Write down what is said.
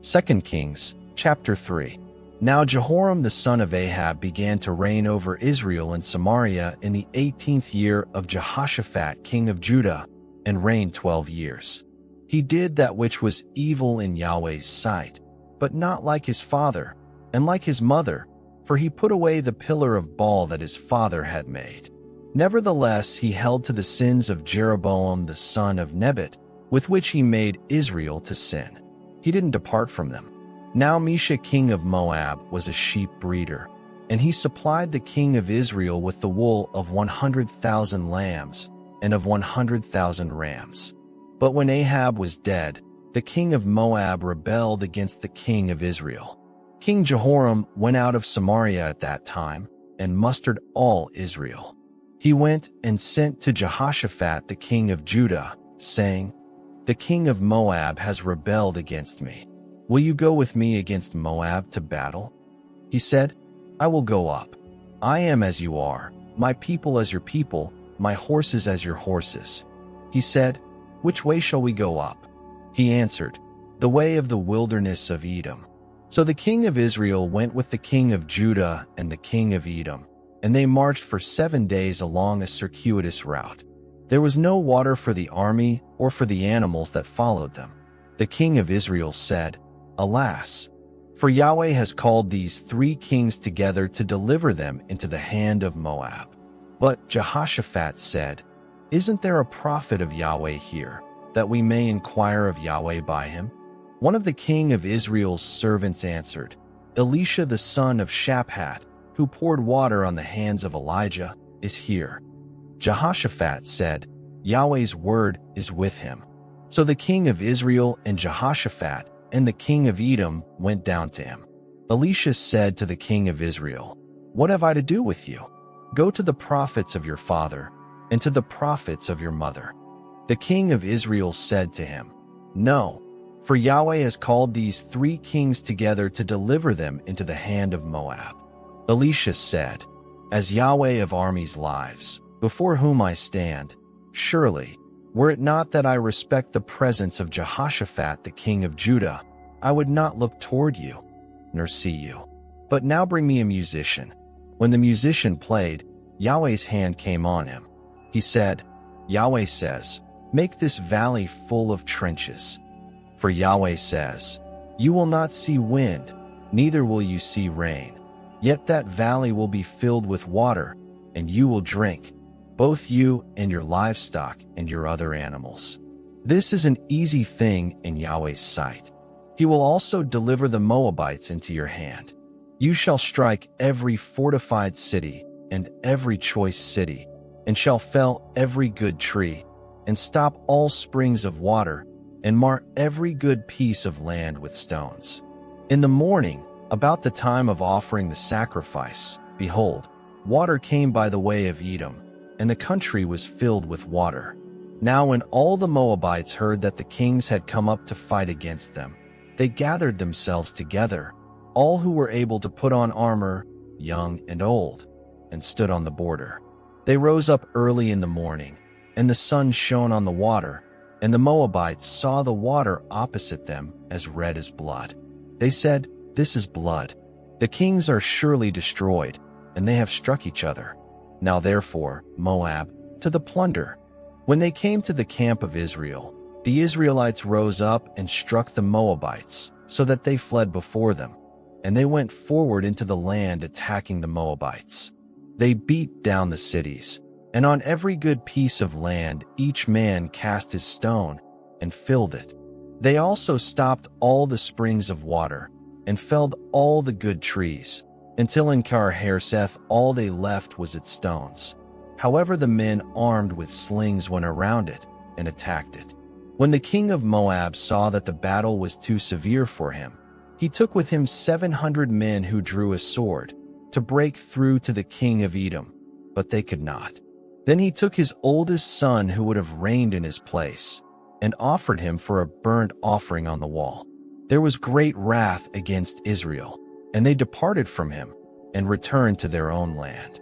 2 Kings, chapter 3. Now Jehoram the son of Ahab began to reign over Israel and Samaria in the 18th year of Jehoshaphat king of Judah, and reigned 12 years. He did that which was evil in Yahweh's sight, but not like his father, and like his mother, for he put away the pillar of Baal that his father had made. Nevertheless, he held to the sins of Jeroboam the son of Nebat, with which he made Israel to sin. He didn't depart from them. Now Elisha king of Moab was a sheep breeder, and he supplied the king of Israel with the wool of 100,000 lambs and of 100,000 rams. But when Ahab was dead, the king of Moab rebelled against the king of Israel. King Jehoram went out of Samaria at that time and mustered all Israel. He went and sent to Jehoshaphat the king of Judah, saying, "The king of Moab has rebelled against me. Will you go with me against Moab to battle?" He said, "I will go up. I am as you are, my people as your people, my horses as your horses." He said, "Which way shall we go up?" He answered, "The way of the wilderness of Edom." So the king of Israel went with the king of Judah and the king of Edom, and they marched for 7 days along a circuitous route. There was no water for the army or for the animals that followed them. The king of Israel said, "Alas, for Yahweh has called these 3 kings together to deliver them into the hand of Moab." But Jehoshaphat said, "Isn't there a prophet of Yahweh here, that we may inquire of Yahweh by him?" One of the king of Israel's servants answered, "Elisha the son of Shaphat, who poured water on the hands of Elijah, is here." Jehoshaphat said, "Yahweh's word is with him." So the king of Israel and Jehoshaphat and the king of Edom went down to him. Elisha said to the king of Israel, "What have I to do with you? Go to the prophets of your father and to the prophets of your mother." The king of Israel said to him, "No, for Yahweh has called these 3 kings together to deliver them into the hand of Moab." Elisha said, "As Yahweh of armies lives, before whom I stand, surely, were it not that I respect the presence of Jehoshaphat the king of Judah, I would not look toward you, nor see you. But now bring me a musician." When the musician played, Yahweh's hand came on him. He said, "Yahweh says, make this valley full of trenches." For Yahweh says, "You will not see wind, neither will you see rain. Yet that valley will be filled with water, and you will drink, both you and your livestock and your other animals. This is an easy thing in Yahweh's sight. He will also deliver the Moabites into your hand. You shall strike every fortified city and every choice city, and shall fell every good tree, and stop all springs of water, and mar every good piece of land with stones. In the morning, about the time of offering the sacrifice, behold, water came by the way of Edom, and the country was filled with water. Now when all the Moabites heard that the kings had come up to fight against them, they gathered themselves together, all who were able to put on armor, young and old, and stood on the border. They rose up early in the morning, and the sun shone on the water, and the Moabites saw the water opposite them as red as blood. They said, "This is blood. The kings are surely destroyed, and they have struck each other. Now therefore, Moab, to the plunder." When they came to the camp of Israel, the Israelites rose up and struck the Moabites, so that they fled before them, and they went forward into the land attacking the Moabites. They beat down the cities, and on every good piece of land each man cast his stone and filled it. They also stopped all the springs of water and felled all the good trees, until in Kar-Hareseth all they left was its stones. However, the men armed with slings went around it and attacked it. When the king of Moab saw that the battle was too severe for him, he took with him 700 men who drew a sword to break through to the king of Edom, but they could not. Then he took his oldest son who would have reigned in his place and offered him for a burnt offering on the wall. There was great wrath against Israel, and they departed from him and returned to their own land.